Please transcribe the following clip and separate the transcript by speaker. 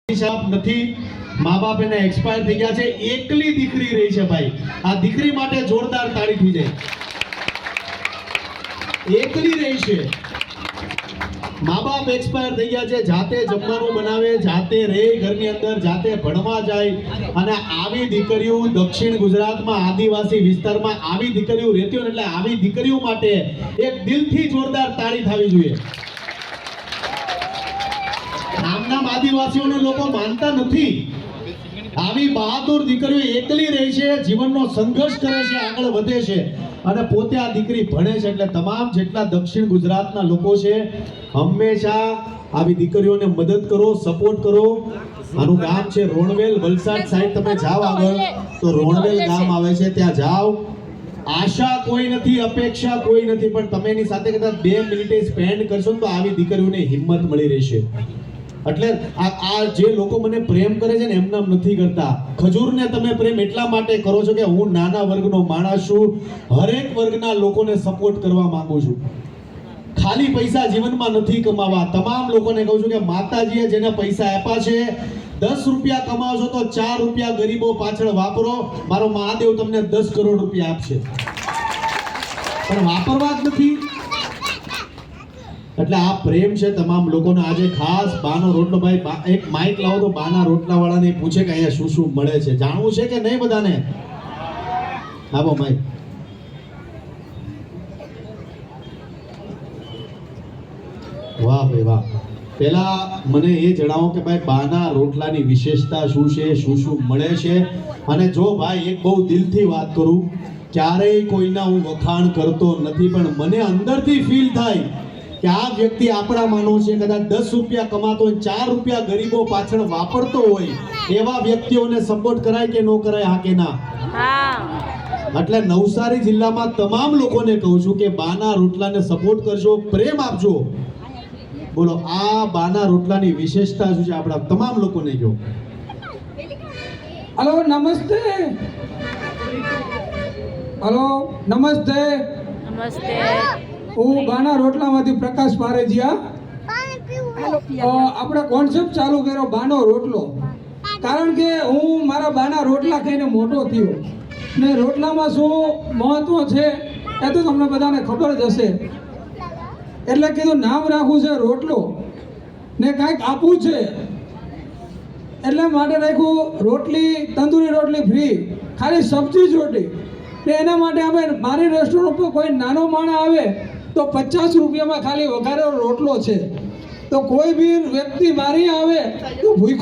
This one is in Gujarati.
Speaker 1: નથી, મા બાપ એને એક્સપાયર થઈ ગયા છે, એકલી દીકરી રહી છે ભાઈ. આ દીકરી માટે જોરદાર તાળી થઈ જાય. એકલી રહી છે, મા બાપ એક્સપાયર થઈ ગયા છે, જાતે જમવાનું બનાવે, જાતે રહે ઘરની અંદર, જાતે ભણવા જાય. અને આવી દીકરીઓ દક્ષિણ ગુજરાતમાં આદિવાસી વિસ્તારમાં આવી દીકરીઓ રહેતી હોય એટલે આવી દીકરીઓ માટે એક દિલથી જોરદાર તાળી થવી જોઈએ. નામના આદિવાસીઓને લોકો માનતા નથી. આવી બહાદુર દીકરીઓ એકલી રહે છે, જીવનનો સંઘર્ષ કરે છે, આગળ વધે છે અને પોતે આ દીકરી ભણે છે. એટલે તમામ જેટલા દક્ષિણ ગુજરાતના લોકો છે હંમેશા આવી દીકરીઓને મદદ કરો, સપોર્ટ કરો. આનું ગામ છે રોણવેલ, વલસાડ સાઈડ તમે જાઓ આગળ તો રોણવેલ ગામ આવે છે, ત્યાં જાઓ. આશા કોઈ નથી, અપેક્ષા કોઈ નથી, પણ તમે એની સાથે કદાચ 2 મિનિટે સ્પેન્ડ કરશો તો આવી દીકરીઓને હિંમત મળી રહેશે. એટલે આ જે લોકો મને પ્રેમ કરે છે ને એમનામ નથી કરતા. ખજૂરને તમે પ્રેમ એટલા માટે કરો છો કે હું નાના વર્ગનો માણસ છું, હરેક વર્ગના લોકોને સપોર્ટ કરવા માંગુ છું. ખાલી પૈસા જીવનમાં નથી કમાવા. તમામ લોકોને કહું છું કે માતાજીએ જેને પૈસા આપ્યા છે, 10 રૂપિયા કમાવો છો તો 4 રૂપિયા ગરીબો પાછળ વાપરો. મારો મહાદેવ તમને 10 કરોડ રૂપિયા આપશે, પણ વાપરવા જ નથી. એટલે આ પ્રેમ છે તમામ લોકોનો. આજે ખાસ બાનો રોટલો, ભાઈ એક માઇક લાવો તો બાના રોટલા વાળાને પૂછે કે અહીંયા શું શું મળે છે, જાણવું છે કે નહીં બધાને? આપો માઇક. વાહ ભાઈ વાહ. પહેલા મને એ જણાવો કે ભાઈ બાના રોટલાની વિશેષતા શું છે, શું શું મળે છે? અને જો ભાઈ એક બહુ દિલથી વાત કરું, ક્યારેય કોઈના હું વખાણ કરતો નથી, પણ મને અંદરથી ફીલ થાય કે આ વ્યક્તિ આપણા માનો છે, કદાચ 10 રૂપિયા કમાતો હોય, 4 રૂપિયા ગરીબો પાછળ વાપરતો હોય, એવા વ્યક્તિઓને સપોર્ટ કરાય કે ન કરાય? હા કે ના? એટલે નવસારી જિલ્લામાં તમામ લોકોને કહું છું કે બાના રોટલાને સપોર્ટ કરજો, પ્રેમ આપજો. બોલો આ બાના રોટલાની વિશેષતા શું છે આપણા તમામ લોકોને કહો.
Speaker 2: હલો નમસ્તે. હલો નમસ્તે.
Speaker 3: નમસ્તે.
Speaker 2: હું બાના રોટલામાંથી પ્રકાશ પારેજિયા. આપણે કોન્સેપ્ટ ચાલુ કર્યો બાનો રોટલો, કારણ કે હું મારા બાના રોટલા ખાઈને મોટો થયો ને રોટલામાં શું મહત્વ છે એ તો તમને બધાને ખબર જ હશે. એટલે કીધું નામ રાખવું છે રોટલો ને કાંઈક આપવું છે, એટલે માટે રાખ્યું રોટલી, તંદૂરી રોટલી ફ્રી, ખાલી સબ્જી જ રોટી. ને એના માટે અમે મારી રેસ્ટોરન્ટ ઉપર કોઈ નાનો માણસ આવે તો 50 રૂપિયામાં ખાલી વઘારેલો રોટલો છે. તો કોઈ બી વ્યક્તિ મારી આવે તો ભૂખો